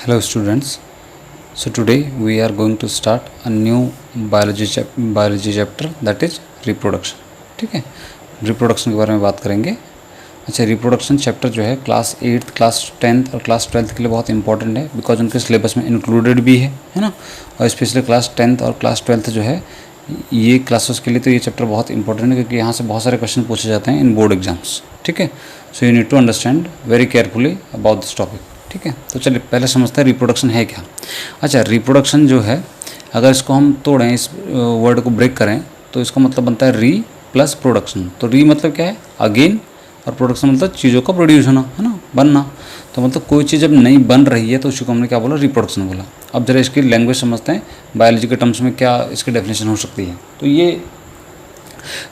Hello students. So today we are going to start a new biology chapter that is reproduction. ठीक है, reproduction के बारे में बात करेंगे. अच्छा, रिप्रोडक्शन चैप्टर जो है क्लास 8th, क्लास 10th और क्लास 12th के लिए बहुत इंपॉर्टेंट है बिकॉज उनके सिलेबस में इंक्लूडेड भी है ना. और स्पेशली क्लास 10th और क्लास 12th जो है ये क्लासेस के लिए तो ये चैप्टर बहुत इंपॉर्टेंट है क्योंकि यहाँ से बहुत सारे क्वेश्चन पूछे जाते हैं इन बोर्ड एग्जाम्स. ठीक है, so you need to understand very carefully about this topic. ठीक है, तो चलिए पहले समझते हैं रिप्रोडक्शन है क्या. अच्छा, रिप्रोडक्शन जो है अगर इसको हम तोड़ें, इस वर्ड को ब्रेक करें तो इसका मतलब बनता है री प्लस प्रोडक्शन. तो री मतलब क्या है, अगेन, और प्रोडक्शन मतलब चीज़ों का प्रोड्यूस होना, है ना, बनना. तो मतलब कोई चीज़ जब नई बन रही है तो उसी को हमने क्या बोला, रिप्रोडक्शन बोला. अब जरा इसकी लैंग्वेज समझते हैं, बायोलॉजी के टर्म्स में क्या इसकी डेफिनेशन हो सकती है. तो ये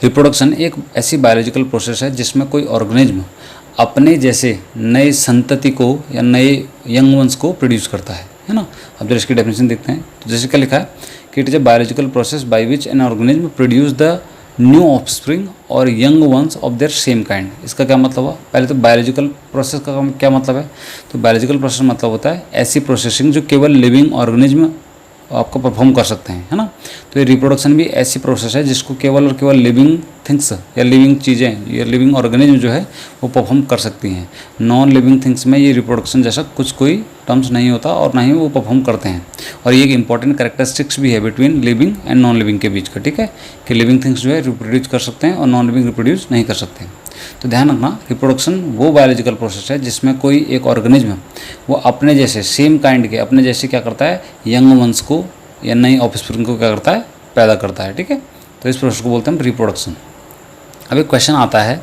रिप्रोडक्शन एक ऐसी बायोलॉजिकल प्रोसेस है जिसमें कोई ऑर्गेनिज्म अपने जैसे नए संतति को या नए यंग वंस को प्रोड्यूस करता है ना. अब जब इसकी डेफिनेशन देखते हैं तो जैसे क्या लिखा है कि it is a biological process by which an organism produce the new offspring और young ones of their same kind. इसका क्या मतलब हुआ, पहले तो बायोलॉजिकल प्रोसेस का क्या मतलब है. तो बायोलॉजिकल प्रोसेस मतलब होता है ऐसी प्रोसेसिंग जो केवल लिविंग ऑर्गेनिज्म आपको परफॉर्म कर सकते हैं, है ना. तो ये रिप्रोडक्शन भी ऐसी प्रोसेस है जिसको केवल और केवल लिविंग थिंग्स या लिविंग चीज़ें या लिविंग ऑर्गेनिज्म जो है वो परफॉर्म कर सकती हैं. नॉन लिविंग थिंग्स में ये रिप्रोडक्शन जैसा कोई टर्म्स नहीं होता और ना ही वो परफॉर्म करते हैं. और ये एक इंपॉर्टेंट कैरेक्टरिस्टिक्स भी है between living and non living के बीच का. ठीक है, कि लिविंग थिंग्स जो है रिप्रोड्यूस कर सकते हैं और नॉन लिविंग रिप्रोड्यूस नहीं कर सकते. तो ध्यान रखना, रिप्रोडक्शन वो बायोलॉजिकल प्रोसेस है जिसमें कोई एक ऑर्गेनिज्म वो अपने जैसे सेम काइंड के अपने जैसे क्या करता है, यंग वंस को या नई ऑफस्प्रिंग को क्या करता है, पैदा करता है. ठीक है, तो इस प्रोसेस को बोलते हैं रिप्रोडक्शन. अब एक क्वेश्चन आता है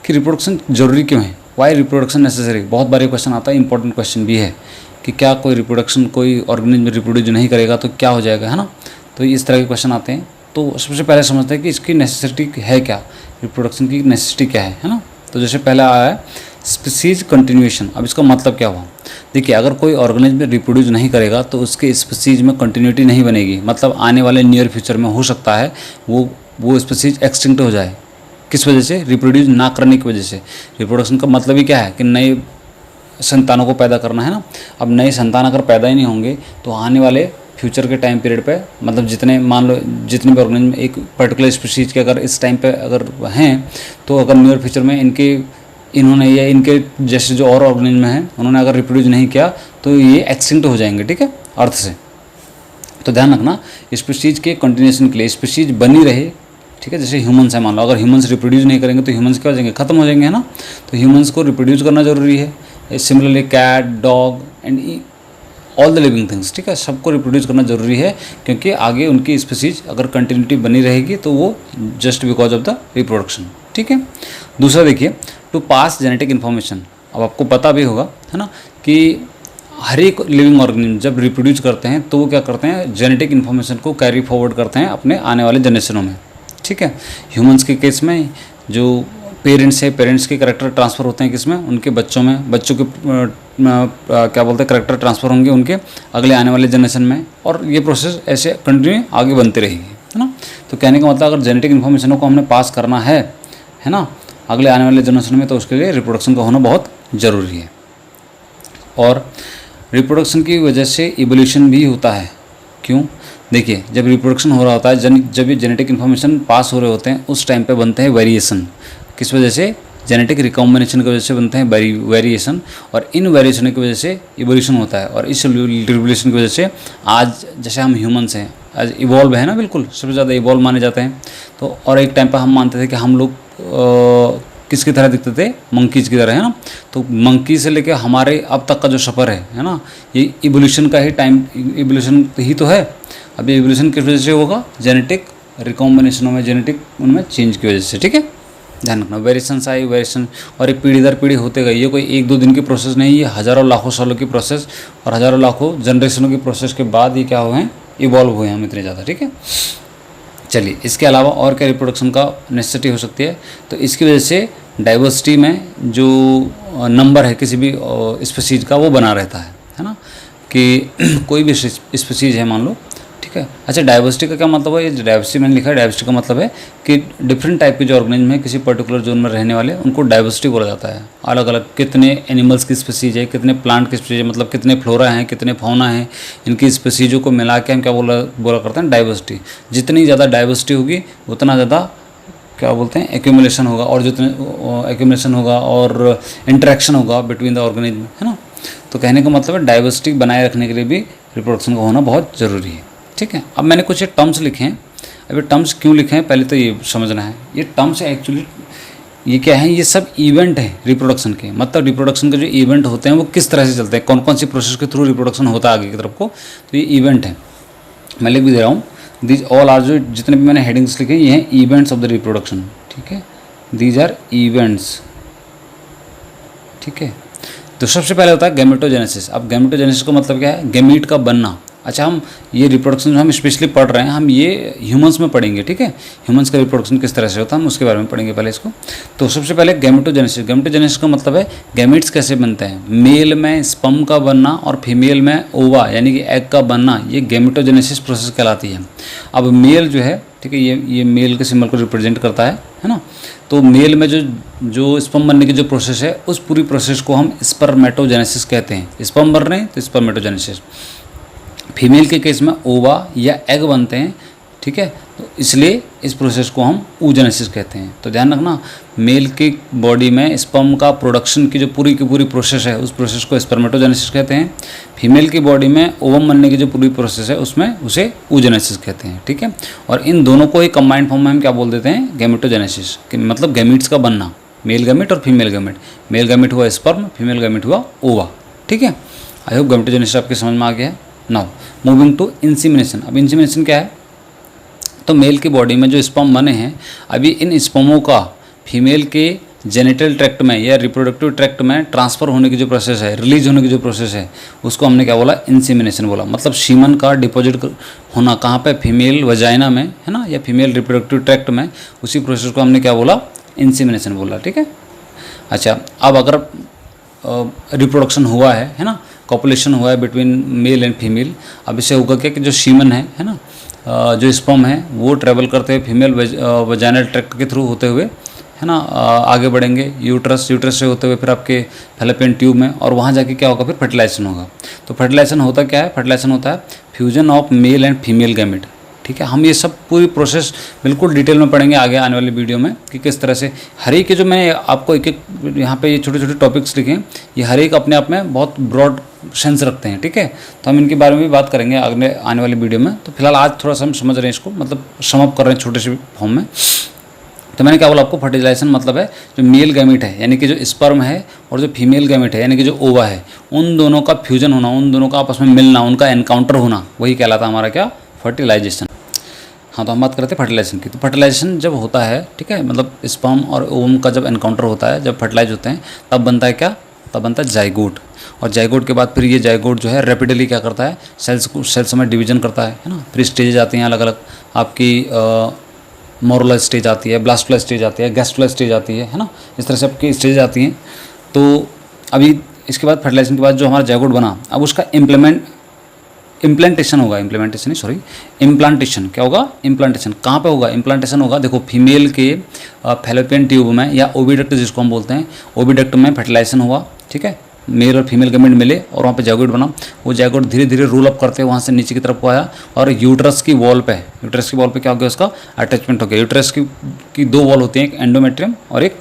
कि रिप्रोडक्शन जरूरी क्यों है, वाई रिप्रोडक्शन नेसेसरी. बहुत बार क्वेश्चन आता है, इंपॉर्टेंट क्वेश्चन भी है कि क्या कोई रिप्रोडक्शन कोई ऑर्गेनिज्म रिप्रोड्यूस नहीं करेगा तो क्या हो जाएगा, है ना. तो इस तरह के क्वेश्चन आते हैं. तो सबसे पहले समझते हैं कि इसकी नेसेसिटी है क्या, रिप्रोडक्शन की नेसेसिटी क्या है ना. तो जैसे पहला आया है स्पीसीज कंटिन्यूएशन. अब इसका मतलब क्या हुआ, देखिए अगर कोई ऑर्गेनिज्म रिप्रोड्यूस नहीं करेगा तो उसके स्पीसीज में कंटिन्यूटी नहीं बनेगी. मतलब आने वाले नियर फ्यूचर में हो सकता है वो स्पीसीज एक्सटिंक्ट हो जाए. किस वजह से, रिप्रोड्यूस ना करने की वजह से. रिप्रोडक्शन का मतलब ही क्या है कि नए संतानों को पैदा करना, है ना. अब नए संतान अगर पैदा ही नहीं होंगे तो आने वाले फ्यूचर के टाइम पीरियड पे मतलब जितने मान लो जितने भी ऑर्गेनिज्म एक पर्टिकुलर स्पीसीज के अगर इस टाइम पे अगर हैं तो अगर नियर फ्यूचर में इन्होंने या इनके जैसे जो और ऑर्गेनिज्म हैं उन्होंने अगर रिप्रोड्यूस नहीं किया तो ये एक्सटिंक्ट हो जाएंगे. ठीक है, अर्थ से. तो ध्यान रखना, स्पीसीज के कंटिन्यूएशन के लिए स्पीसीज बनी रहे. ठीक है, जैसे ह्यूमंस है, मान लो अगर ह्यूमंस रिप्रोड्यूस नहीं करेंगे तो ह्यूमंस क्या हो जाएंगे, खत्म हो जाएंगे, है ना. तो ह्यूमंस को रिप्रोड्यूस करना जरूरी है. Similarly cat, dog and all the living things. ठीक है, सबको रिप्रोड्यूस करना जरूरी है क्योंकि आगे उनकी स्पीसीज अगर कंटिन्यूटी बनी रहेगी तो वो just because of the reproduction. ठीक है, दूसरा देखिए, टू पास जेनेटिक इन्फॉर्मेशन. अब आपको पता भी होगा, है ना, कि हर एक लिविंग ऑर्गेनिज्म जब रिप्रोड्यूस करते हैं तो वो क्या करते हैं, जेनेटिक इन्फॉर्मेशन को कैरी फॉरवर्ड करते हैं अपने आने वाले जनरेशनों में. ठीक है, ह्यूमंस के केस में जो पेरेंट्स है, पेरेंट्स के करेक्टर ट्रांसफ़र होते हैं किसमें, उनके बच्चों में, बच्चों के क्या बोलते हैं करेक्टर ट्रांसफ़र होंगे उनके अगले आने वाले जनरेशन में. और ये प्रोसेस ऐसे कंटिन्यू आगे बनती रहेगी, है ना. तो कहने का मतलब अगर जेनेटिक इन्फॉर्मेशनों को हमने पास करना है ना, अगले आने वाले जनरेशन में, तो उसके लिए रिप्रोडक्शन का होना बहुत ज़रूरी है. और रिप्रोडक्शन की वजह से इवोल्यूशन भी होता है. क्यों, देखिए जब रिप्रोडक्शन हो रहा होता है, जब ये जेनेटिक इन्फॉर्मेशन पास हो रहे होते हैं उस टाइम पे बनते हैं वेरिएशन. किस वजह से, जेनेटिक रिकॉम्बिनेशन की वजह से बनते हैं वेरिएशन. और इन वेरिएशन की वजह से इवोल्यूशन होता है. और इस रिवोल्यूशन की वजह से आज जैसे हम ह्यूमंस हैं आज इवॉल्व है ना, बिल्कुल सबसे ज़्यादा इवॉल्व माने जाते हैं. तो और एक टाइम पर हम मानते थे कि हम लोग किसकी तरह दिखते थे, मंकीज़ की तरह, है ना. तो मंकी से लेकर हमारे अब तक का जो सफ़र है ना, ये इवोल्यूशन का ही टाइम, इवोल्यूशन ही तो है. अब ये इवोल्यूशन किस वजह से होगा, जेनेटिक रिकॉम्बिनेशनों में, जेनेटिक उनमें चेंज की वजह से. ठीक है, ध्यान रखना, वेरिएशंस आई, वेरिएशन, और ये पीढ़ी दर पीढ़ी होते गई. ये कोई 1-2 दिन की प्रोसेस नहीं, ये हज़ारों लाखों सालों की प्रोसेस और हज़ारों लाखों जनरेशनों की प्रोसेस के बाद ये क्या हुए हैं, इवॉल्व हुए हैं हम इतने ज़्यादा. ठीक है, चलिए इसके अलावा और क्या रिप्रोडक्शन का नेसेसिटी हो सकती है. तो इसकी वजह से डाइवर्सिटी में जो नंबर है किसी भी स्पीसीज का वो बना रहता है ना. कि कोई भी स्पीसीज है मान लो, ठीक ठीक है। अच्छा, डाइवर्सिटी का क्या मतलब है? ये डाइवर्सिटी मैंने लिखा है, डाइवर्सिटी का मतलब है कि डिफरेंट टाइप के जो ऑर्गेनिज्म है किसी पर्टिकुलर जोन में रहने वाले, उनको डाइवर्सिटी बोला जाता है। अलग अलग कितने एनिमल्स की स्पीसीज है, कितने प्लांट की स्पीसीज है, मतलब कितने फ्लोरा हैं, कितने फौना हैं, इनकी स्पीसीजों को मिला के हम क्या बोला करते हैं? डाइवर्सिटी। जितनी ज़्यादा डाइवर्सिटी होगी उतना ज़्यादा क्या बोलते हैं? एक्यूमुलेशन होगा, और जितने एक्यूमुलेशन होगा और इंटरेक्शन होगा बिटवीन द ऑर्गेनिज्म, है ना। तो कहने का मतलब है डाइवर्सिटी बनाए रखने के लिए भी रिप्रोडक्शन का होना बहुत ज़रूरी है, ठीक है। अब मैंने कुछ ये टर्म्स लिखे हैं। अब ये टर्म्स क्यों लिखे हैं पहले तो ये समझना है। ये टर्म्स एक्चुअली ये क्या है? ये सब इवेंट है रिप्रोडक्शन के, मतलब रिप्रोडक्शन के जो इवेंट होते हैं वो किस तरह से चलते हैं, कौन कौन सी प्रोसेस के थ्रू रिप्रोडक्शन होता है आगे की तरफ को, तो ये इवेंट है। मैं लिख भी दे रहा हूँ, दीज ऑल आर, जो जितने भी मैंने हेडिंग्स लिखे ये हैं इवेंट्स ऑफ द रिप्रोडक्शन, ठीक है। दीज आर इवेंट्स, ठीक है। तो सबसे पहले होता है गैमेटोजेनेसिस। अब गैमेटोजेनेसिस का मतलब क्या है? गैमीट का बनना। अच्छा, हम ये रिप्रोडक्शन जो हम स्पेशली पढ़ रहे हैं, हम ये ह्यूमंस में पढ़ेंगे, ठीक है। ह्यूमंस का रिप्रोडक्शन किस तरह से होता है हम उसके बारे में पढ़ेंगे पहले इसको। तो सबसे पहले गैमेटोजेनेसिस। गैमेटोजेनेसिस का मतलब है गैमीट्स कैसे बनते हैं। मेल में स्पर्म का बनना और फीमेल में ओवा यानी कि एग का बनना, ये गैमेटोजेनेसिस प्रोसेस कहलाती है। अब मेल जो है, ठीक है, ये मेल के सिंबल को रिप्रेजेंट करता है ना। तो मेल में जो स्पर्म बनने की जो प्रोसेस है, उस पूरी प्रोसेस को हम स्पर्मेटोजेनेसिस कहते हैं। स्पर्म बन रहे हैं तो स्पर्मेटोजेनेसिस। फीमेल के केस में ओवा या एग बनते हैं, ठीक है। तो इसलिए इस प्रोसेस को हम oogenesis कहते हैं। तो ध्यान रखना, मेल की बॉडी में स्पर्म का प्रोडक्शन की जो पूरी की पूरी प्रोसेस है, उस प्रोसेस को स्पर्मेटोजेनेसिस कहते हैं। फीमेल की बॉडी में ओवम बनने की जो पूरी प्रोसेस है उसमें उसे oogenesis कहते हैं, ठीक है। और इन दोनों को ही कंबाइंड फॉर्म में हम क्या बोल देते हैं? गैमेटोजेनेसिस, मतलब गैमीट्स का बनना, मेल गैमेट और फीमेल गैमेट। मेल गैमेट हुआ स्पर्म, फीमेल गैमेट हुआ ओवा, ठीक है। आई होप गैमेटोजेनेसिस आपके समझ में आ गया है। Now moving to insemination. अब इंसीमिनेशन क्या है? तो मेल की बॉडी में जो स्पर्म बने हैं, अभी इन स्पर्मों का फीमेल के जेनिटल ट्रैक्ट में या रिप्रोडक्टिव ट्रैक्ट में ट्रांसफ़र होने की जो प्रोसेस है, रिलीज होने की जो प्रोसेस है, उसको हमने क्या बोला? इंसीमिनेशन बोला। मतलब सीमन का डिपॉजिट होना कहाँ पे? फीमेल वजाइना में, है ना, या फीमेल रिप्रोडक्टिव ट्रैक्ट में, उसी प्रोसेस को हमने क्या बोला? इंसीमिनेशन बोला, ठीक है। अच्छा, अब अगर रिप्रोडक्शन हुआ है ना, कॉपुलेशन हुआ है बिटवीन मेल एंड फीमेल, अब इससे होगा क्या कि जो सीमन है ना, जो स्पर्म है वो ट्रैवल करते हुए फीमेल वजाइनल ट्रैक्ट के थ्रू होते हुए, है ना, आगे बढ़ेंगे यूट्रस से होते हुए फिर आपके फैलोपियन ट्यूब में, और वहाँ जाके क्या होगा? फिर फर्टिलाइजेशन होगा। तो फर्टिलाइजेशन होता क्या है? फर्टिलाइजेशन होता है fusion of male and female gamete, ठीक है। हम ये सब पूरी प्रोसेस बिल्कुल डिटेल में पढ़ेंगे आगे आने वाली वीडियो में कि किस तरह से हर एक के जो मैं आपको एक एक यहाँ पे ये छोटे छोटे टॉपिक्स लिखे हैं, ये हर एक अपने आप में बहुत ब्रॉड सेंस रखते हैं, ठीक है। तो हम इनके बारे में भी बात करेंगे आगे आने वाली वीडियो में। तो फिलहाल आज थोड़ा सा हम समझ रहे हैं इसको, मतलब समअप कर रहे हैं छोटे से फॉर्म में। तो मैंने क्या बोला आपको? फर्टिलाइजेशन मतलब है जो मेल गैमेट है यानी कि जो स्पर्म है और जो फीमेल गैमेट है यानी कि जो ओवा है, उन दोनों का फ्यूजन होना, उन दोनों का आपस में मिलना, उनका एनकाउंटर होना, वही कहलाता है हमारा क्या? फर्टिलाइजेशन। हाँ, तो हम बात करते हैं फर्टिलाइजेशन की। तो फर्टिलाइजेशन जब होता है, ठीक है, मतलब स्पर्म और ओवम का जब एनकाउंटर होता है, जब फर्टिलाइज होते हैं, तब बनता है क्या? तब बनता है जाइगोट। और जाइगोट के बाद फिर ये जाइगोट जो है रैपिडली क्या करता है? सेल्स में डिवीजन करता है ना। फिर स्टेजेज आती हैं अलग अलग, आपकी मोरुलर स्टेज आती है, ब्लास्टुला स्टेज आती है, गैस्ट्रुला स्टेज आती है ना। इस तरह से आपकी स्टेज आती हैं। तो अभी इसके बाद फर्टिलाइजेशन के बाद जो हमारा जाइगोट बना, अब उसका इम्प्लांटेशन होगा। इम्प्लांटेशन क्या होगा? इम्प्लांटेशन कहाँ पे होगा? इम्प्लांटेशन होगा, देखो, फीमेल के फैलोपियन ट्यूब में या ओविडक्ट जिसको हम बोलते हैं, ओविडक्ट में फर्टिलाइजेशन हुआ, ठीक है। मेल और फीमेल गैमेट मिले और वहाँ पे जाइगोट बना। वो जाइगोट धीरे धीरे रोल अप करते वहाँ से नीचे की तरफ को आया और यूट्रस की वॉल पे क्या हो गया? उसका अटैचमेंट हो गया। यूट्रस की दो वॉल होती हैं, एक एंडोमेट्रियम और एक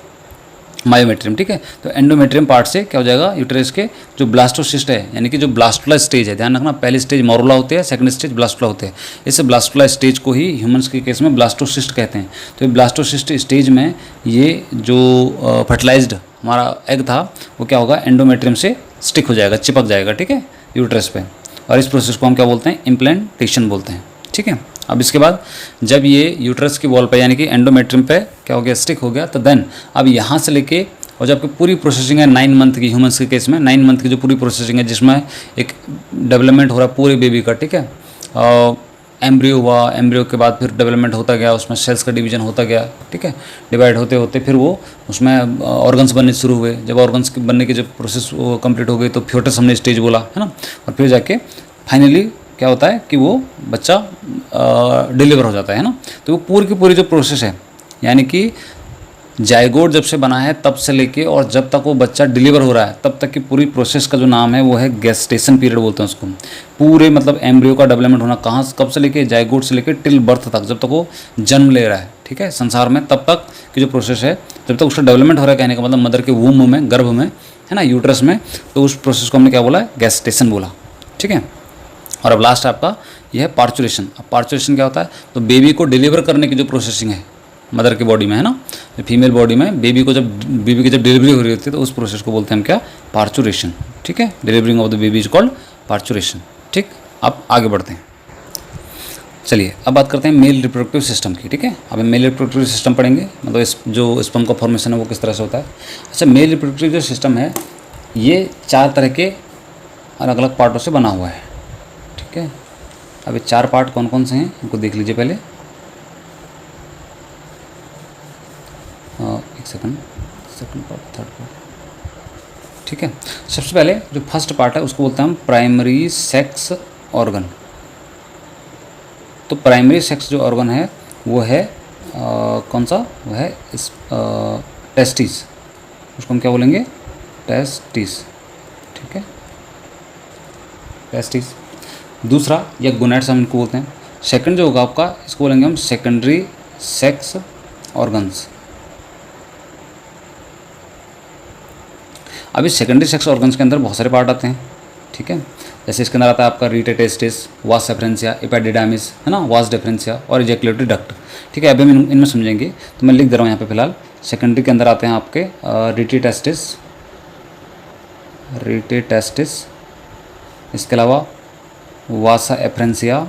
मायोमेट्रियम, ठीक है। तो एंडोमेट्रियम पार्ट से क्या हो जाएगा? यूट्रस के जो ब्लास्टोसिस्ट है यानी कि जो ब्लास्टुला स्टेज है, ध्यान रखना, पहली स्टेज मोरुला होती है, सेकंड स्टेज ब्लास्टुला होते हैं। इस ब्लास्टुला स्टेज को ही ह्यूमंस के केस में ब्लास्टोसिस्ट कहते हैं। तो ये ब्लास्टोसिस्ट स्टेज में ये जो फर्टिलाइज्ड हमारा एग था वो क्या होगा? एंडोमेट्रियम से स्टिक हो जाएगा, चिपक जाएगा, ठीक है, यूट्रस पे। और इस प्रोसेस को हम क्या बोलते हैं? इम्प्लांटेशन बोलते हैं, ठीक है। अब इसके बाद जब ये यूट्रस की वॉल पे यानी कि एंडोमेट्रियम पे क्या हो गया? स्टिक हो गया, तो देन अब यहाँ से लेके और जब पूरी प्रोसेसिंग है 9 मंथ की, ह्यूमंस के केस में 9 मंथ की जो पूरी प्रोसेसिंग है जिसमें एक डेवलपमेंट हो रहा है पूरे बेबी का, ठीक है। एम्ब्रियो हुआ, एम्ब्रियो के बाद फिर डेवलपमेंट होता गया, उसमें सेल्स का डिवीजन होता गया, ठीक है। डिवाइड होते होते फिर वो उसमें ऑर्गन्स बनने शुरू हुए। जब ऑर्गन्स बनने की जब प्रोसेस कंप्लीट हो गई तो फ्यूटस हमने स्टेज बोला, है ना। और फिर जाके फाइनली क्या होता है कि वो बच्चा डिलीवर हो जाता है ना। तो वो पूरी की पूरी जो प्रोसेस है, यानी कि जाइगोट जब से बना है तब से लेके और जब तक वो बच्चा डिलीवर हो रहा है तब तक की पूरी प्रोसेस का जो नाम है वो है गेस्टेशन पीरियड बोलते हैं उसको। पूरे मतलब एम्ब्रियो का डेवलपमेंट होना कहाँ कब से लेके जाइगोट से लेके टिल बर्थ तक, जब तक वो जन्म ले रहा है, ठीक है, संसार में, तब तक की जो प्रोसेस है, जब तक उसका डेवलपमेंट हो रहा है, कहने का मतलब मदर के वूम में, गर्भ में, है ना, यूट्रस में, तो उस प्रोसेस को हमने क्या बोला है, गेस्टेशन बोला, ठीक है। और अब लास्ट आपका यह है पार्चुरेशन। अब पार्चुरेशन क्या होता है, तो बेबी को डिलीवर करने की जो प्रोसेसिंग है मदर की बॉडी में, है ना, फीमेल बॉडी में बेबी की जब डिलीवरी हो रही होती है तो उस प्रोसेस को बोलते हैं हम क्या, पार्चुरेशन, ठीक है। Delivering of the baby is called parturition, ठीक। अब आगे बढ़ते हैं, चलिए अब बात करते हैं मेल रिप्रोडक्टिव सिस्टम की, ठीक है। अब मेल रिप्रोडक्टिव सिस्टम पढ़ेंगे, मतलब जो स्पर्म का फॉर्मेशन है वो किस तरह से होता है। अच्छा, मेल रिप्रोडक्टिव जो सिस्टम है ये 4 तरह के अलग अलग पार्टों से बना हुआ है, ठीक है। अब ये 4 पार्ट कौन कौन से हैं इनको देख लीजिए पहले। एक सेकंड पार्ट, थर्ड पार्ट, ठीक है। सबसे पहले जो फर्स्ट पार्ट है उसको बोलते हैं हम प्राइमरी सेक्स ऑर्गन। तो प्राइमरी सेक्स जो ऑर्गन है वो है कौन सा, वो है टेस्टिस, उसको हम क्या बोलेंगे, टेस्टिस, ठीक है, टेस्टिस। दूसरा या गोनैड्स हम इनको बोलते हैं। सेकंड जो होगा आपका, इसको बोलेंगे हम सेकेंडरी सेक्स ऑर्गन्स। अभी सेकेंडरी सेक्स ऑर्गन्स के अंदर बहुत सारे पार्ट आते हैं, ठीक है। जैसे इसके अंदर आता है आपका रीटेटेस्टिस, वास एफरेंसिया, एपिडिडाइमिस, है ना, वास डिफरेंसिया और इजैकुलेटरी डक्ट, ठीक है। अभी हम इनमें समझेंगे, तो मैं लिख दे रहा हूँ यहाँ पे फिलहाल। सेकेंडरी के अंदर आते हैं आपके रीटेटेस्टिस, इसके अलावा वासा एफरेंसिया,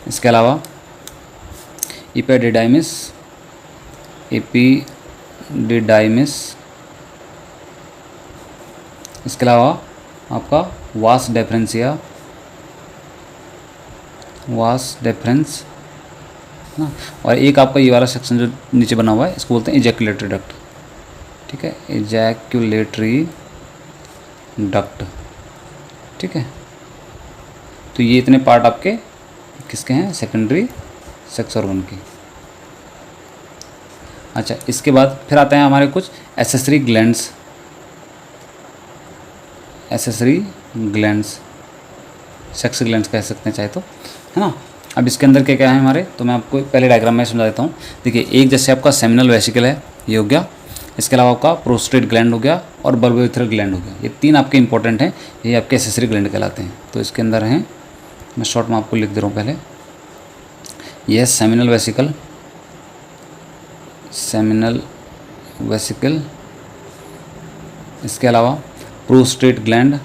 इसके अलावा एपिडिडाइमिस, इसके अलावा आपका वास डेफरेंस, ना, और एक आपका ये वाला सेक्शन जो नीचे बना हुआ है इसको बोलते हैं इजैकुलेटरी डक्ट, ठीक है, इजैकुलेटरी डक्ट, ठीक है। तो ये इतने पार्ट आपके किसके हैं, सेकेंडरी सेक्स ऑर्गन की। अच्छा, इसके बाद फिर आते हैं हमारे कुछ एसेसरी ग्लैंड्स, सेक्स ग्लैंड्स कह सकते हैं चाहे तो, है ना। अब इसके अंदर क्या क्या है हमारे, तो मैं आपको पहले डायग्राम में समझा देता हूँ। देखिए, एक जैसे आपका सेमिनल वेसिकल है, ये हो गया। इसके अलावा आपका प्रोस्टेट ग्लैंड हो गया और बल्बोयूरेथ्रल ग्लैंड हो गया। ये 3 आपके इंपॉर्टेंट हैं, ये आपके एसेसरी ग्लैंड कहलाते हैं। तो इसके अंदर हैं, मैं शॉर्ट में आपको लिख दे रहा हूँ पहले, यह सेमिनल वेसिकल, इसके अलावा प्रोस्टेट ग्लैंड,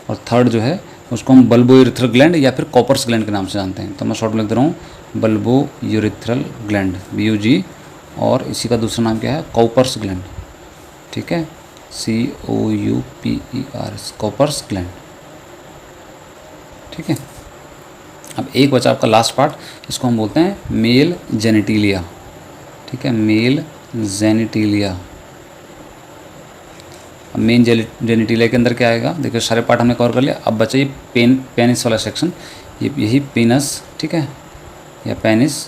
और थर्ड जो है उसको हम बल्बोयूरेथ्रल ग्लैंड या फिर कॉपर्स ग्लैंड के नाम से जानते हैं। तो मैं शॉर्ट में लिख दे रहा हूँ बल्बोयूरेथ्रल ग्लैंड, BUG, और इसी का दूसरा नाम क्या है, कॉपर्स ग्लैंड, ठीक है, COUPERS, कॉपर्स ग्लैंड, ठीक है। अब एक बचा आपका लास्ट पार्ट, इसको हम बोलते हैं मेल जेनिटिलिया, ठीक है, मेल जेनिटिलिया। अब मेन जेनिटिलिया के अंदर क्या आएगा, देखिए सारे पार्ट हमने कवर कर लिया। अब बचा ये पेनिस वाला सेक्शन, यही पेनस, ठीक है, या पेनिस,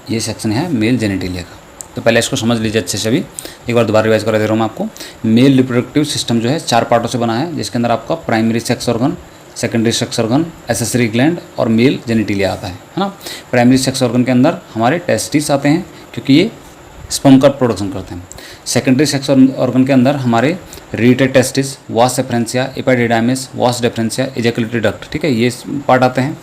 ये सेक्शन है मेल जेनिटिलिया का। तो पहले इसको समझ लीजिए अच्छे से। भी एक बार दोबारा रिवाइज करा दे रहा हूँ मैं आपको। मेल रिप्रोडक्टिव सिस्टम जो है 4 पार्टों से बना है, जिसके अंदर आपका primary sex organ, secondary sex organ, accessory gland और मेल जेनिटिलिया आता है ना। प्राइमरी सेक्स ऑर्गन के अंदर हमारे टेस्टिस आते हैं, क्योंकि ये स्पर्म का प्रोडक्शन करते हैं। सेकेंडरी सेक्स ऑर्गन के अंदर हमारे रीटेटेस्टिस, वास एफरेंसिया, एपिडिडाइमिस, वास डिफरेंसिया, इजैकुलेटरी डक्ट, ठीक है, ये पार्ट आते हैं।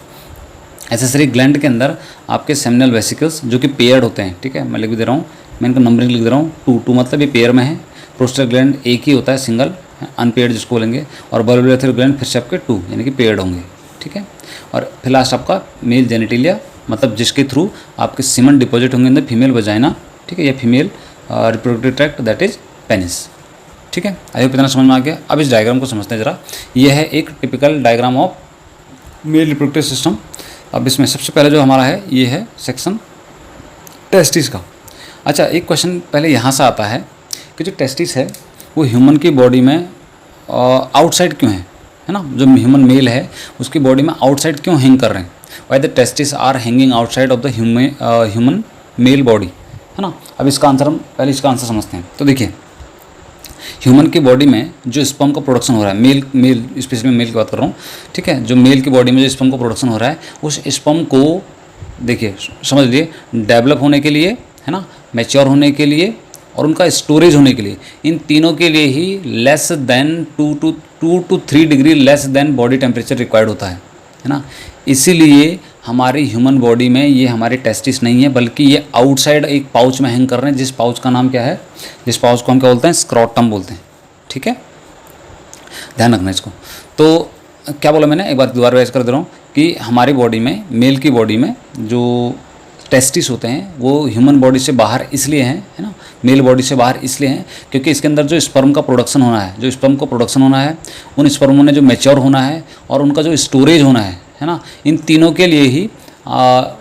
एसेसरी ग्लैंड के अंदर आपके सेमिनल वेसिकल्स जो कि पेयर्ड होते हैं, ठीक है, मैं लिख भी दे रहा हूँ, मैं इनका नंबरिंग लिख दे रहा हूँ, 2 मतलब ये पेयर में है। प्रोस्टेट ग्लैंड एक ही होता है, सिंगल, अनपेयर्ड जिसको बोलेंगे, और बल्बोयूरेथ्रल ग्लैंड फिर से आपके 2 यानी कि पेयर्ड होंगे, ठीक है। और फिर लास्ट आपका मेल जेनिटिलिया, मतलब जिसके थ्रू आपके सीमन डिपॉजिट होंगे इन द फीमेल वजाइना, ठीक है, या female reproductive tract, that is penis, ठीक है। आई होप इतना समझ में आ गया। अब इस डायग्राम को समझते हैं जरा। यह है एक typical diagram of male reproductive system. अब इसमें सबसे पहले जो हमारा है ये है सेक्शन टेस्टिस का। अच्छा, एक क्वेश्चन पहले यहाँ से आता है कि जो टेस्टिस है वो ह्यूमन की बॉडी में आउटसाइड क्यों है ना, जो ह्यूमन मेल है उसकी बॉडी में आउटसाइड क्यों हैंग कर रहे हैं, why the testis are hanging outside of the human male body, है ना। अब इसका आंसर हम पहले इसका आंसर समझते हैं। तो देखिए, ह्यूमन की बॉडी में जो स्पर्म का प्रोडक्शन हो रहा है, मेल स्पेशली मैं मेल की बात कर रहा हूँ, ठीक है, जो मेल की बॉडी में जो स्पर्म का प्रोडक्शन हो रहा है, उस स्पर्म को देखिए समझ लीजिए डेवलप होने के लिए, है ना, मैच्योर होने के लिए और उनका स्टोरेज होने के लिए, इन तीनों के लिए ही less than 2 to 3 degree less than body temperature required होता है ना। इसीलिए हमारी ह्यूमन बॉडी में ये हमारे टेस्टिस नहीं है, बल्कि ये आउटसाइड एक पाउच में हैंग कर रहे हैं, जिस पाउच का नाम क्या है, जिस पाउच को हम क्या बोलते हैं, स्क्रोटम बोलते हैं, ठीक है, ध्यान रखना इसको। तो क्या बोला मैंने, एक बार दोबारा रिवाइज कर दे रहा हूँ कि हमारी बॉडी में, मेल की बॉडी में जो टेस्टिस होते हैं वो ह्यूमन बॉडी से बाहर इसलिए हैं, है ना, मेल बॉडी से बाहर इसलिए हैं क्योंकि इसके अंदर जो स्पर्म का प्रोडक्शन होना है, जो स्पर्म को प्रोडक्शन होना है, उन स्पर्मों ने जो मैच्योर होना है और उनका जो स्टोरेज होना है ना, इन तीनों के लिए ही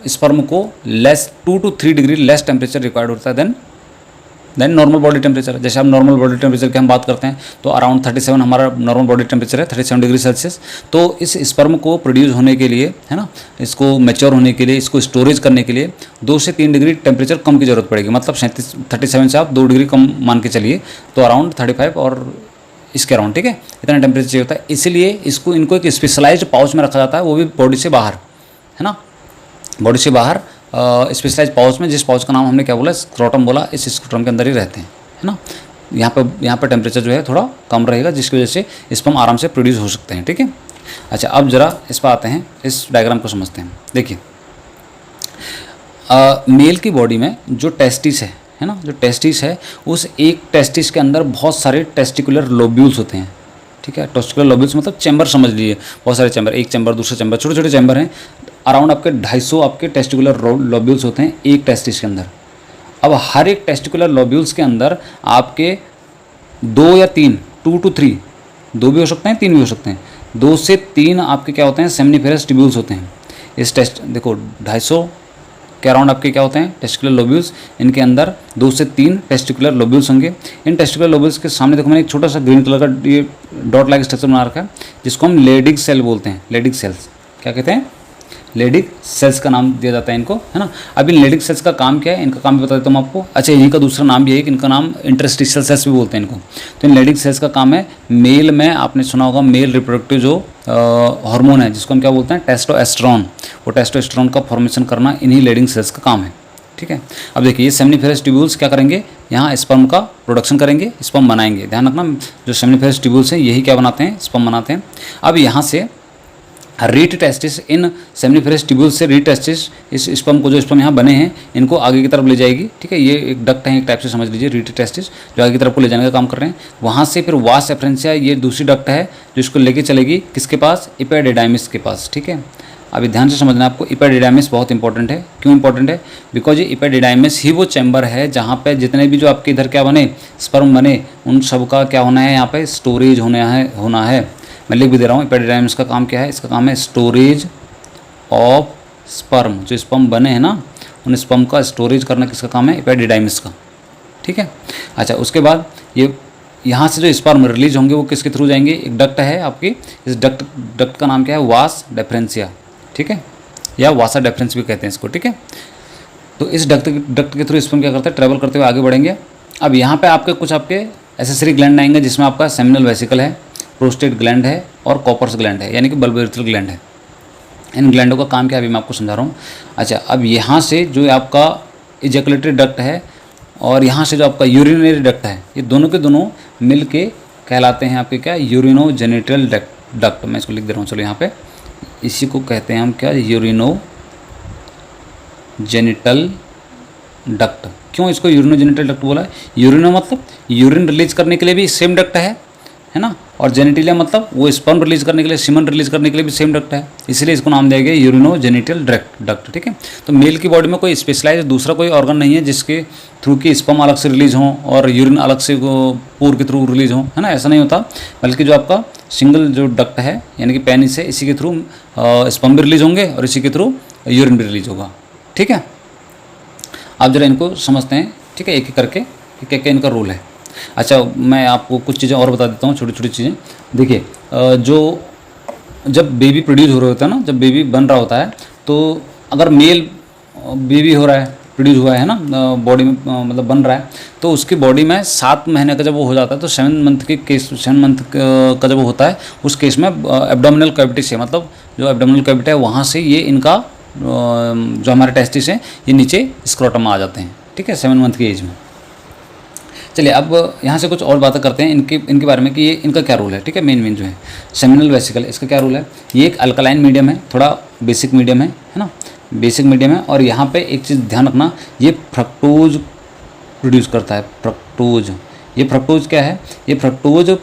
स्पर्म को 2 to 3 degree less temperature required होता है देन नॉर्मल बॉडी टेम्परेचर। जैसे हम नॉर्मल बॉडी टेम्परेचर की हम बात करते हैं तो अराउंड 37 हमारा नॉर्मल बॉडी टेम्परेचर है, 37 डिग्री सेल्सियस। तो इस स्पर्म को प्रोड्यूस होने के लिए, है ना, इसको मैच्योर होने के लिए, इसको स्टोरेज करने के लिए 2 से 3 डिग्री टेम्परेचर कम की जरूरत पड़ेगी। मतलब 37 से आप 2 डिग्री कम मान के चलिए, तो अराउंड 35 और इसके अराउंड, ठीक है, इतना टेम्परेचर चाहिए होता है। इसीलिए इनको एक स्पेशलाइज्ड पाउच में रखा जाता है, वो भी बॉडी से बाहर, है ना, बॉडी से बाहर स्पेशलाइज पाउच में, जिस पाउच का नाम हमने क्या बोला, स्क्रोटम बोला। इस स्क्रोटम के अंदर ही रहते हैं, है ना। यहाँ पे टेम्परेचर जो है थोड़ा कम रहेगा, जिसकी वजह से स्पर्म आराम से प्रोड्यूस हो सकते हैं, ठीक है। अच्छा, अब जरा इस पर आते हैं, इस डायग्राम को समझते हैं। देखिए, मेल की बॉडी में जो टेस्टिस है ना, जो टेस्टिस है, उस एक टेस्टिस के अंदर बहुत सारे टेस्टिकुलर लोब्यूल्स होते हैं, ठीक है। टेस्टिकुलर लोब्यूल्स मतलब चैम्बर समझ लीजिए, बहुत सारे चैम्बर, एक चैम्बर, दूसरा चैम्बर, छोटे छोटे चैम्बर हैं। अराउंड आपके 250 आपके टेस्टिकुलर लोब्यूल्स होते हैं एक टेस्टिस के अंदर। अब हर एक टेस्टिकुलर लोब्यूल्स के अंदर आपके 2 या 3, 2 to 3, 2 भी हो सकते हैं, 3 भी हो सकते हैं, 2 से 3 आपके क्या होते हैं, सेमनीफेरस ट्यूब्यूल्स होते हैं। इस देखो 250 के अराउंड आपके क्या होते हैं, टेस्टिकुलर लोब्यूल्स। इनके अंदर 2 से 3 टेस्टिकुलर लोब्यूल्स होंगे। इन टेस्टिकुलर लोब्यूल्स के सामने देखो मैंने एक छोटा सा ग्रीन कलर का ये डॉट लाइक स्ट्रक्चर बना रखा है, जिसको हम लेडिग सेल बोलते हैं। लेडिग सेल्स क्या कहते हैं, लेडिग सेल्स का नाम दिया जाता है इनको, है ना। अब इन लेडिग सेल्स का काम क्या है, इनका काम भी बता देता हूँ आपको। अच्छा, इनका दूसरा नाम भी है कि इनका नाम इंटरस्टिशियल सेल्स भी बोलते हैं इनको। तो इन लेडिग सेल्स का काम है, मेल में आपने सुना होगा मेल रिप्रोडक्टिव जो हार्मोन है, जिसको हम क्या बोलते हैं, टेस्टोस्टेरोन, वो टेस्टोस्टेरोन का फॉर्मेशन करना इन्हीं लेडिग सेल्स का काम है, ठीक है। अब देखिए, ये सेमनीफेरस ट्यूब्यूल्स क्या करेंगे, यहाँ स्पर्म का प्रोडक्शन करेंगे, स्पर्म बनाएंगे। ध्यान रखना, जो सेमनीफेरस ट्यूब्यूल्स हैं यही क्या बनाते हैं, स्पर्म बनाते हैं। अब यहाँ से REET testis, in seminiferous tubules से रीट टेस्टिस इस स्पर्म को, जो स्पर्म यहाँ बने हैं, इनको आगे की तरफ ले जाएगी, ठीक है। ये एक डक्ट है, एक टाइप से समझ लीजिए, रीट टेस्टिस जो आगे की तरफ को ले जाने का काम कर रहे हैं। वहाँ से फिर वास एफरेंसिया, ये दूसरी डक्ट है जो इसको लेके चलेगी किसके पास, इपेडिडाइमिस के पास, ठीक है। अभी ध्यान से समझना आपको, इपेडिडाइमिस बहुत इंपॉर्टेंट है। क्यों इंपॉर्टेंट है, बिकॉज ये इपेडिडाइमिस ही वो चैम्बर है जहाँ पे जितने भी जो आपके इधर क्या बने, स्पर्म बने, उन सब का क्या होना है, यहाँ पे स्टोरेज होना है। मैं लिख भी दे रहा हूँ, इपेडिडाइमिस का काम क्या है, इसका काम है स्टोरेज ऑफ स्पर्म। जो स्पर्म बने हैं ना, उन स्पर्म का स्टोरेज करना किसका काम है, इपेडिडाइमिस का, ठीक है। अच्छा, उसके बाद ये यहाँ से जो स्पर्म रिलीज होंगे वो किसके थ्रू जाएंगे, एक डक्ट है आपकी, इस डक्ट का नाम क्या है, वास डेफरेंसिया, ठीक है, या वासा डेफरेंस भी कहते हैं इसको, ठीक है। तो इस डक्ट के थ्रू स्पर्म क्या करते हैं, ट्रेवल करते हुए आगे बढ़ेंगे। अब यहाँ पे आपके कुछ आपके एसेसरी ग्लैंड आएंगे, जिसमें आपका सेमिनल वेसिकल है, प्रोस्टेट ग्लैंड है और कॉपर्स ग्लैंड है, यानी कि बल्बोरेथ्रल ग्लैंड है। इन ग्लैंडों का काम क्या है, अभी मैं आपको समझा रहा हूँ। अच्छा, अब यहाँ से जो आपका इजैकुलेटरी डक्ट है और यहाँ से जो आपका यूरिनरी डक्ट है, ये दोनों के दोनों मिल के कहलाते हैं आपके क्या, यूरिनोजेनिटल डक्ट। मैं इसको लिख दे रहा हूँ, चलो यहाँ पे, इसी को कहते हैं हम क्या, यूरिनोजेनिटल डक्ट। क्यों इसको यूरिनोजेनिटल डक्ट बोला है, यूरिनो मतलब यूरिन रिलीज करने के लिए भी सेम डक्ट है ना, और जेनिटिलिया मतलब वो स्पर्म रिलीज करने के लिए, सीमन रिलीज करने के लिए भी सेम डक्ट है, इसलिए इसको नाम दिया गया यूरिनोजेनिटल डक्ट, ठीक है। तो मेल की बॉडी में कोई स्पेशलाइज दूसरा कोई ऑर्गन नहीं है जिसके थ्रू की स्पर्म अलग से रिलीज हो और यूरिन अलग से पूर के थ्रू रिलीज हो, है ना, ऐसा नहीं होता। बल्कि जो आपका सिंगल जो डक्ट है, यानी कि पेनिस है, इसी के थ्रू स्पर्म भी रिलीज होंगे और इसी के थ्रू यूरिन भी रिलीज होगा, ठीक है। आप जरा इनको समझते हैं, ठीक है, एक एक करके कि क्या क्या इनका रोल है। अच्छा, मैं आपको कुछ चीज़ें और बता देता हूँ, छोटी छोटी चीज़ें। देखिए, जो जब बेबी प्रोड्यूस हो रहा होता है ना, जब बेबी बन रहा होता है, तो अगर मेल बेबी हो रहा है, प्रोड्यूस हुआ है ना, बॉडी में मतलब बन रहा है, तो उसकी बॉडी में 7 महीने का जब वो हो जाता है, तो 7 मंथ के केस, 7 मंथ का जब वो होता है, उस केस में एब्डोमिनल कैविटी से, मतलब जो एब्डोमिनल कैविटी है वहाँ से ये इनका जो हमारे टेस्टिस हैं ये नीचे स्क्रोटम में आ जाते हैं, ठीक है, 7 मंथ की एज में। चलिए, अब यहाँ से कुछ और बातें करते हैं इनके बारे में कि ये इनका क्या रोल है, ठीक है। मेन जो है सेमिनल वेसिकल, इसका क्या रोल है। ये एक अल्कलाइन मीडियम है, थोड़ा बेसिक मीडियम है ना, बेसिक मीडियम है। और यहाँ पे एक चीज़ ध्यान रखना, ये फ्रक्टोज प्रोड्यूस करता है, फ्रक्टोज। ये फ्रक्टोज क्या है, ये फ्रक्टोज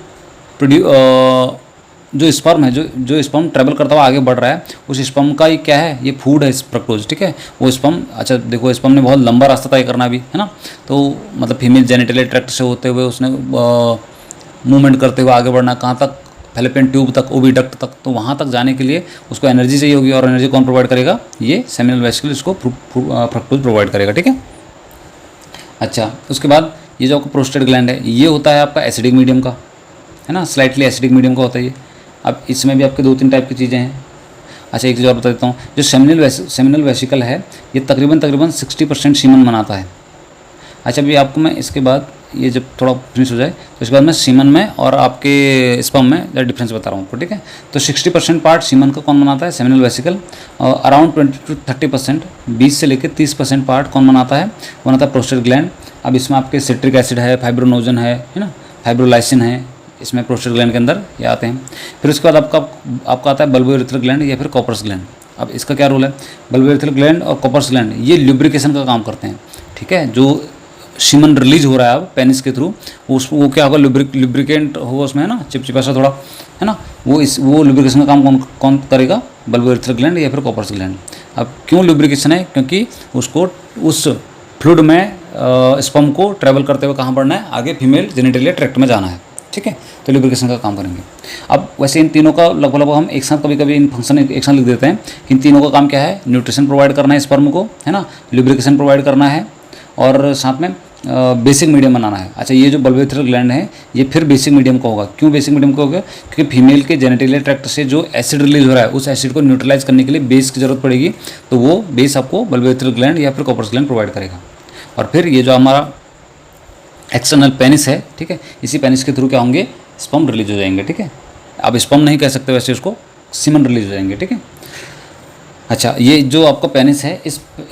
जो स्पर्म है, जो स्पर्म ट्रेवल करता हुआ आगे बढ़ रहा है, उस स्पर्म का ये क्या है, ये फूड है फ्रक्टोज, ठीक है। वो स्पर्म, अच्छा देखो, स्पर्म ने बहुत लंबा रास्ता तय करना भी है ना, तो मतलब फीमेल जेनिटल ट्रैक्ट से होते हुए उसने मूवमेंट करते हुए आगे बढ़ना, कहाँ तक, फैलोपियन ट्यूब तक, ओविडक्ट तक। तो वहाँ तक जाने के लिए उसको एनर्जी चाहिए होगी, और एनर्जी कौन प्रोवाइड करेगा, ये सेमिनल वेसिकल इसको फ्रक्टोज प्रोवाइड करेगा, ठीक है। अच्छा, उसके बाद ये जो आपका प्रोस्टेट ग्लैंड है, ये होता है आपका एसिडिक मीडियम का, है ना, स्लाइटली एसिडिक मीडियम का होता है ये। अब इसमें भी आपके 2-3 टाइप की चीज़ें हैं। अच्छा, एक चीज़ और बता देता हूँ, जो सेमिनल वेसिकल है, ये तकरीबन 60% सीमन बनाता है। अच्छा, अभी आपको मैं इसके बाद, ये जब थोड़ा फिनिश हो जाए तो इसके बाद मैं सीमन में और आपके स्पर्म में डिफरेंस बता रहा हूँ आपको, ठीक है। तो 60% पार्ट सीमन का कौन बनाता है, सेमिनल वेसिकल। और अराउंड 20 to 30%, 20 से लेकर 30% पार्ट कौन बनाता है, बनाता है प्रोस्टेट ग्लैंड। अब इसमें आपके सिट्रिक एसिड है, फाइब्रोनोजन है ना, फाइब्रोलाइसिन है, इसमें प्रोस्टेट ग्लैंड के अंदर ये आते हैं। फिर उसके बाद आपका आता है बल्बोइरेथ्रल ग्लैंड या फिर कॉपर्स ग्लैंड। अब इसका क्या रोल है, बल्बोइरेथ्रल ग्लैंड और कॉपर्स ग्लैंड ये ल्यूब्रिकेशन का काम करते हैं, ठीक है। जो सीमन रिलीज हो रहा है अब पेनिस के थ्रू, वो क्या होगा, लुब्रिकेंट होगा उसमें, है ना, चिपचिपा सा थोड़ा, है ना, वो लुब्रिकेशन का काम कौन करेगा, बल्बोइरेथ्रल ग्लैंड या फिर कॉपर्स ग्लैंड। अब क्यों लुब्रिकेशन है, क्योंकि उसको उस फ्लूइड में स्पर्म को ट्रैवल करते हुए कहाँ बढ़ना है, आगे फीमेल जेनिटल ट्रैक्ट में जाना है, ठीक है। तो लुब्रिकेशन का काम करेंगे। अब वैसे इन तीनों का लगभग हम एक साथ, कभी इन फंक्शन एक साथ लिख देते हैं कि इन तीनों का काम क्या है, न्यूट्रिशन प्रोवाइड करना है स्पर्म को, है ना, लुब्रिकेशन प्रोवाइड करना है, और साथ में बेसिक मीडियम बनाना है। अच्छा, ये जो बल्बोइरेथ्रल ग्लैंड है ये फिर बेसिक मीडियम का होगा। क्यों बेसिक मीडियम का होगा, क्योंकि फीमेल के जेनिटल ट्रैक्ट से जो एसिड रिलीज हो रहा है, उस एसिड को न्यूट्रलाइज करने के लिए बेस की जरूरत पड़ेगी, तो वो बेस आपको बल्बोइरेथ्रल ग्लैंड या फिर कॉपर्स ग्लैंड प्रोवाइड करेगा। और फिर ये जो हमारा एक्सटर्नल पेनिस है, ठीक है, इसी पेनिस के थ्रू क्या होंगे, स्पर्म रिलीज हो जाएंगे, ठीक है। अब स्पर्म नहीं कह सकते वैसे, उसको सीमन रिलीज हो जाएंगे, ठीक है। अच्छा, ये जो आपका पेनिस है,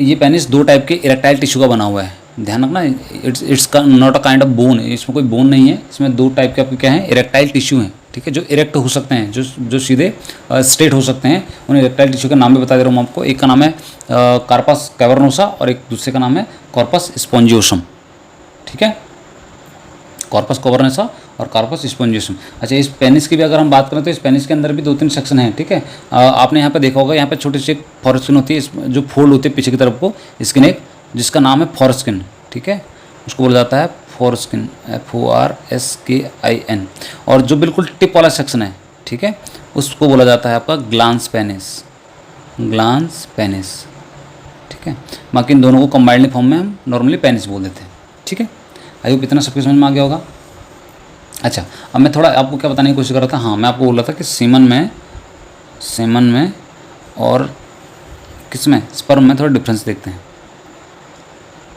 ये पेनिस 2 टाइप के इरेक्टाइल टिश्यू का बना हुआ है, ध्यान रखना। It's not a kind of bone, इसमें कोई बोन नहीं है, इसमें 2 टाइप के आपके क्या हैं, इरेक्टाइल टिश्यू हैं, ठीक है, जो इरेक्ट हो सकते हैं, जो सीधे स्ट्रेट हो सकते हैं। उन इरेक्टाइल टिश्यू का नाम भी बता दे रहा हूँ आपको। एक का नाम है कार्पस कैवर्नोसा और एक दूसरे का नाम है कॉर्पस स्पॉन्जियोसम, ठीक है, कॉर्पस कैवर्नोसा और कार्पस स्पॉन्जियोसम। अच्छा, इस पेनिस की भी अगर हम बात करें तो इस पेनिस के अंदर भी 2-3 सेक्शन हैं, ठीक है। आपने यहाँ पे देखा होगा, यहाँ पे छोटी सी फॉरस्किन होती है, जो फोल्ड होती है पीछे की तरफ को स्किन, एक जिसका नाम है फॉरस्किन, ठीक है, उसको बोला जाता है फॉरस्किन, FORSKIN। और जो बिल्कुल टिप वाला सेक्शन है, ठीक है, उसको बोला जाता है आपका ग्लांस पेनिस, ग्लांस पेनिस, ठीक है। बाकी इन दोनों को कंबाइंड फॉर्म में हम नॉर्मली पेनिस बोल देते हैं, ठीक है। आई होप इतना सबके समझ में आ गया होगा। अच्छा, अब मैं थोड़ा आपको क्या बताने की कोशिश कर रहा था, हाँ, मैं आपको बोल रहा था कि सीमन में और किसमें, स्पर्म में थोड़ा डिफरेंस देखते हैं,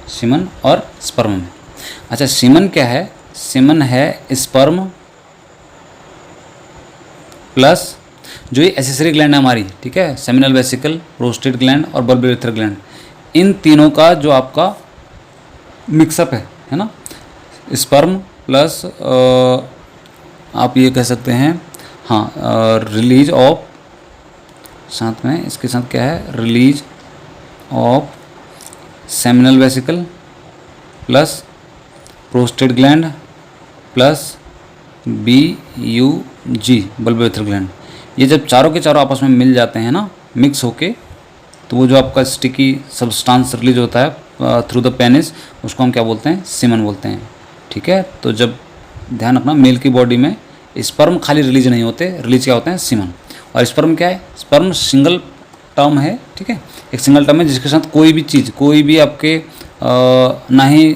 सीमन और स्पर्म में। अच्छा, सीमन क्या है, सीमन है स्पर्म प्लस जो ये एसेसरी ग्लैंड है हमारी, ठीक है, सेमिनल वेसिकल, प्रोस्टेट ग्लैंड और बल्बोइरेथ्रल ग्लैंड, इन तीनों का जो आपका मिक्सअप है ना, स्पर्म प्लस आप ये कह सकते हैं, हाँ, रिलीज ऑफ, साथ में इसके साथ क्या है, release of seminal vesicle plus prostate gland plus BUG bulbourethral gland. ये जब चारों के चारों आपस में मिल जाते हैं ना, मिक्स होके, तो वो जो आपका स्टिकी सब्सटेंस रिलीज होता है थ्रू द पेनिस, उसको हम क्या बोलते हैं, सीमन बोलते हैं, ठीक है। तो जब ध्यान रखना, मेल की बॉडी में स्पर्म खाली रिलीज नहीं होते, रिलीज क्या होते हैं, सीमन। और स्पर्म क्या है, स्पर्म सिंगल टर्म है, ठीक है, एक सिंगल टर्म है जिसके साथ कोई भी चीज़, कोई भी आपके ना ही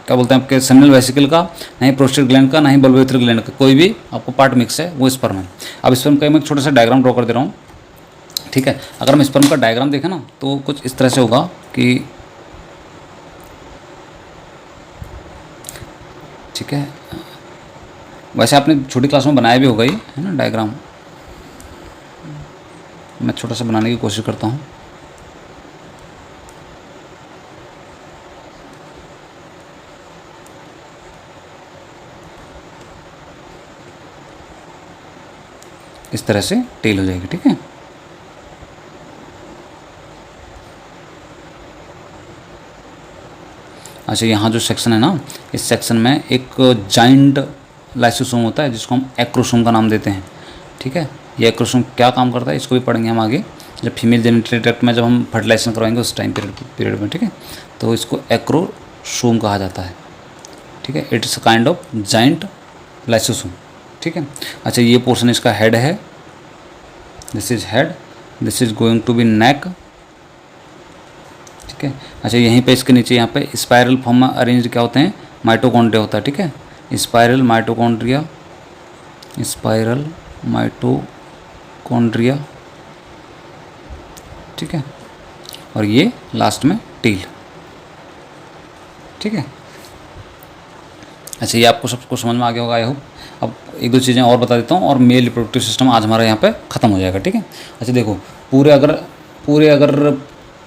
क्या बोलते हैं आपके सेमिनल वेसिकल का, ना ही प्रोस्टेट ग्लैंड का, ना ही बल्बोरेटरी ग्लैंड का, कोई भी आपको पार्ट मिक्स है वो स्पर्म है। अब स्पर्म का मैं एक छोटा सा डायग्राम ड्रॉ कर दे रहा हूँ, ठीक है। अगर हम स्पर्म का डायग्राम देखें ना तो कुछ इस तरह से होगा कि, ठीक है, वैसे आपने छोटी क्लास में बनाया भी होगा ये, है ना डायग्राम। मैं छोटा सा बनाने की कोशिश करता हूँ। इस तरह से टेल हो जाएगी, ठीक है। अच्छा, यहाँ जो सेक्शन है ना, इस सेक्शन में एक जाइंट लाइसोसोम होता है जिसको हम एक्रोसोम का नाम देते हैं, ठीक है। ये एक्रोसोम क्या काम करता है इसको भी पढ़ेंगे हम आगे, जब फीमेल जेनिटल ट्रैक्ट में जब हम फर्टिलाइजेशन करवाएंगे उस टाइम पीरियड में, ठीक है। तो इसको एक्रोसोम कहा जाता है, ठीक है। It's a kind of giant lysosome, ठीक है। अच्छा, ये पोर्शन इसका हेड है, this is head, this is going to be neck, ठीक है। अच्छा, यहीं पे इसके नीचे यहाँ पे स्पाइरल फॉर्म में अरेंज क्या होते हैं, माइटोकॉन्ड्रिया होता है, ठीक है। स्पाइरल माइटोकॉन्ड्रिया, स्पाइरल माइटोकॉन्ड्रिया, ठीक है। और ये लास्ट में टील, ठीक है। अच्छा, ये आपको सबको समझ में आ गया होगा आई होप। अब एक दो चीज़ें और बता देता हूँ और मेल रिप्रोडक्टिव सिस्टम आज हमारा यहाँ पे ख़त्म हो जाएगा, ठीक है। अच्छा देखो, पूरे अगर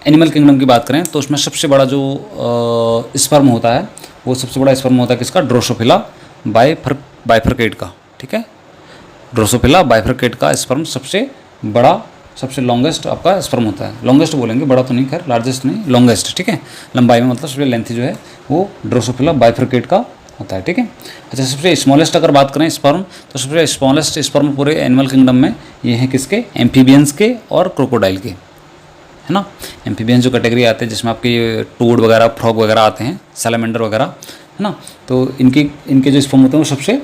एनिमल किंगडम की बात करें तो उसमें सबसे बड़ा जो स्पर्म होता है वो सबसे बड़ा स्पर्म होता है किसका, ड्रोसोफिला बाइफरकेट का, ठीक है। ड्रोसोफिला बाइफरकेट का स्पर्म सबसे बड़ा, सबसे लॉन्गेस्ट आपका स्पर्म होता है। लॉन्गेस्ट बोलेंगे, बड़ा तो नहीं, खैर लार्जेस्ट नहीं, लॉन्गेस्ट, ठीक है। लंबाई में मतलब सबसे लेंथी जो है वो ड्रोसोफिला बाइफरकेट का होता है, ठीक है। अच्छा, सबसे स्मॉलेस्ट अगर बात करें स्पर्म, तो सबसे स्मॉलेस्ट स्पर्म पूरे एनिमल किंगडम में ये है किसके, एम्फीबियंस के और क्रोकोडाइल के, है ना। एम्फीबियंस जो कैटेगरी आते हैं जिसमें आपके टोड वगैरह, फ्रॉग वगैरह आते हैं, सैलमेंडर वगैरह, है ना। तो इनके जो स्पर्म होते हैं वो सबसे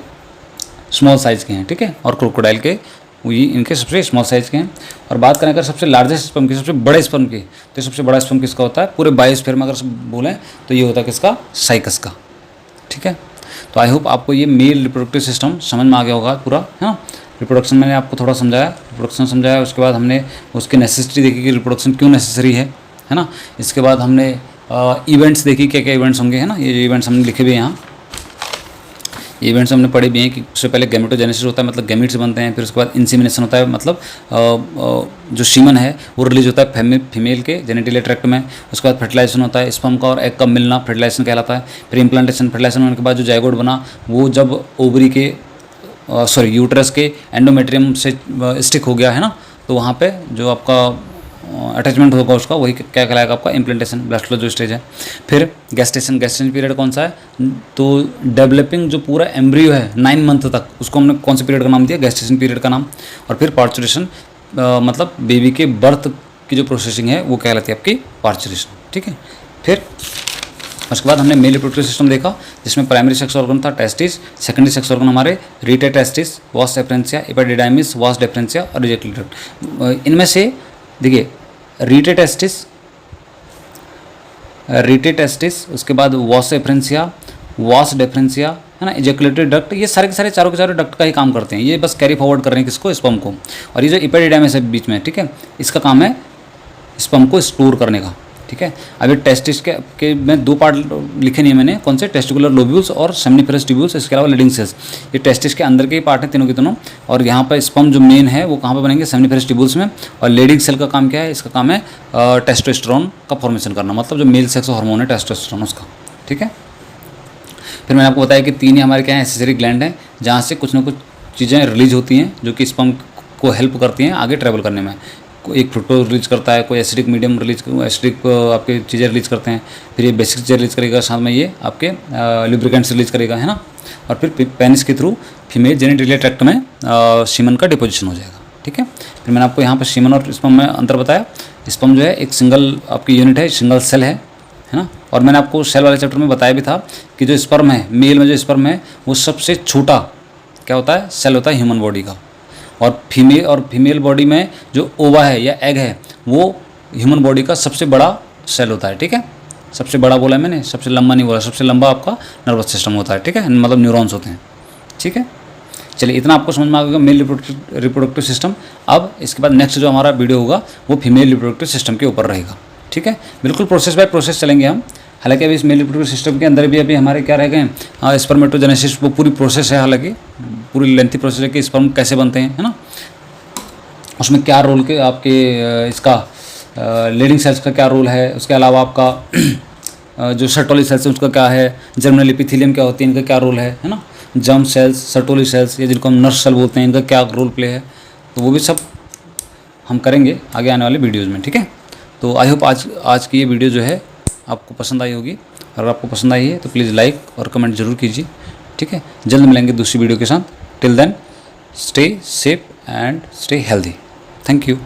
स्मॉल साइज़ के हैं, ठीक है। और क्रोकोडाइल के ये इनके सबसे स्मॉल साइज़ के हैं। और बात करें अगर सबसे लार्जेस्ट स्पर्म की, सबसे बड़े स्पर्म की, तो सबसे बड़ा स्पर्म किसका होता है पूरे बायोस्फीयर में, अगर सब बोलें तो ये होता है किसका, साइकस का, ठीक है। तो आई होप आपको ये मेल रिप्रोडक्टिव सिस्टम समझ में आ गया होगा पूरा, है ना। रिप्रोडक्शन मैंने आपको थोड़ा समझाया, रिप्रोडक्शन समझाया, उसके बाद हमने उसकी नेसेसिटी देखी कि रिप्रोडक्शन क्यों नेसेसरी है ना। इसके बाद हमने इवेंट्स देखी, क्या क्या इवेंट्स होंगे, है ना। ये इवेंट्स हमने लिखे भी हैं यहाँ, इवेंट्स हमने पढ़े भी हैं कि उससे पहले गैमेटोजेनेसिस होता है, मतलब गैमीट्स बनते हैं, फिर उसके बाद इंसेमिनेशन होता है, मतलब जो सीमन है वो रिलीज होता है फीमेल के जेनिटल ट्रैक्ट में। उसके बाद फर्टिलाइजेशन होता है, स्पर्म का और एग का मिलना फर्टिलाइजेशन कहलाता है। फिर इम्प्लांटेशन, फर्टिलाइजेशन होने के बाद जो जाइगोट बना वो जब ओवरी के यूट्रस के एंडोमेट्रियम से स्टिक हो गया, है ना, तो वहाँ पे जो आपका अटैचमेंट होगा उसका, वही क्या कहलाएगा आपका इम्प्लांटेशन, ब्लड फ्लो जो स्टेज है। फिर गेस्टेशन पीरियड कौन सा है, तो डेवलपिंग जो पूरा एम्ब्रियो है 9 मंथ तक, उसको हमने कौन से पीरियड का नाम दिया, गेस्टेशन पीरियड का नाम। और फिर पार्चुरेशन, मतलब बेबी के बर्थ की जो प्रोसेसिंग है वो कहलाती है आपकी पार्चुरेशन, ठीक है। फिर उसके बाद हमने मेल रिप्रोडक्टिव सिस्टम देखा जिसमें प्राइमरी सेक्स ऑर्गन था टेस्टिस, सेकेंडरी सेक्स ऑर्गन हमारे रीटे टेस्टिस, वास डिफरेंशिया, एपिडिडाइमिस, वास डिफरेंशिया और रिजेक्टेड डक्ट। इनमें से देखिए रीटे टेस्टिस, उसके बाद वास डिफरेंशिया, है ना, इजेकुलेटरी डक्ट, ये सारे के सारे चारों के चारों डक्ट का ही काम करते हैं। ये बस कैरी फॉरवर्ड कर रहे हैं किसको, स्पर्म को। और ये जो एपिडिडाइमिस है बीच में, ठीक है, इसका काम है स्पर्म को स्टोर करने का, ठीक है। अभी टेस्टिस के में 2 पार्ट लिखे नहीं है मैंने, कौन से, टेस्टिकुलर लोब्यूल्स और सेमनीफेरस ट्यूब्यूल्स, इसके अलावा लीडिंग सेल्स। ये टेस्टिस के अंदर के ही पार्ट हैं तीनों के तीनों। और यहाँ पर स्पर्म जो मेन है वो कहाँ पे बनेंगे, सेमनीफेरस ट्यूब्यूल्स में। और लीडिंग सेल का काम क्या है, इसका काम है टेस्टोस्टेरोन का फॉर्मेशन करना, मतलब जो मेल सेक्स हार्मोन है टेस्टोस्टेरोन उसका, ठीक है। फिर मैंने आपको बताया कि 3 ही हमारे क्या है, एसेसरी ग्लैंड हैं जहाँ से कुछ ना कुछ चीज़ें रिलीज होती हैं जो कि स्पर्म को हेल्प करती हैं आगे ट्रैवल करने में। एक फ्रुक्टोज रिलीज करता है, कोई एसिडिक मीडियम एसिडिक आपके चीज़ें रिलीज करते हैं, फिर ये बेसिक चीज़ें रिलीज करेगा, साथ में ये आपके लुब्रिकेंट्स रिलीज करेगा, है ना। और फिर पेनिस के थ्रू फीमेल जेनिटल ट्रैक्ट में सीमन का डिपोजिशन हो जाएगा, ठीक है। फिर मैंने आपको यहाँ पर सीमन और स्पर्म में अंतर बताया। स्पर्म जो है एक सिंगल आपकी यूनिट है, सिंगल सेल है ना। और मैंने आपको सेल वाले चैप्टर में बताया भी था कि जो स्पर्म है, मेल में जो स्पर्म है वो सबसे छोटा क्या होता है, सेल होता है ह्यूमन बॉडी का। और फीमेल बॉडी में जो ओवा है या एग है वो ह्यूमन बॉडी का सबसे बड़ा सेल होता है, ठीक है। सबसे बड़ा बोला है मैंने, सबसे लंबा नहीं बोला। सबसे लंबा आपका नर्वस सिस्टम होता है, ठीक है, मतलब न्यूरॉन्स होते हैं, ठीक है। चलिए इतना आपको समझ में आ गया मेल रिप्रोडक्टिव सिस्टम। अब इसके बाद नेक्स्ट जो हमारा वीडियो होगा वो फीमेल रिप्रोडक्टिव सिस्टम के ऊपर रहेगा, ठीक है। बिल्कुल प्रोसेस बाय प्रोसेस चलेंगे हम। हालांकि अभी इस मेल रिप्रोडक्टिव सिस्टम के अंदर भी अभी हमारे क्या रह गए हैं, स्पर्मेटोजेनेसिस, वो पूरी प्रोसेस है, हालांकि पूरी लेंथी प्रोसेस है कि स्पर्म कैसे बनते हैं, है ना, उसमें क्या रोल के आपके इसका लीडिंग सेल्स का क्या रोल है, उसके अलावा आपका जो सर्टोली सेल्स है उसका क्या है, जर्मिनल एपिथेलियम क्या होती है, इनका क्या रोल है ना, जर्म सेल्स, सर्टोली सेल्स, ये जिनको हम नर्स सेल बोलते हैं, इनका क्या रोल प्ले है, तो वो भी सब हम करेंगे आगे आने वाले वीडियोज़ में, ठीक है। तो आई होप आज की ये वीडियो जो है आपको पसंद आई होगी। अगर आपको पसंद आई है तो प्लीज़ लाइक और कमेंट जरूर कीजिए, ठीक है। जल्द मिलेंगे दूसरी वीडियो के साथ। Till then stay safe and stay healthy. Thank you.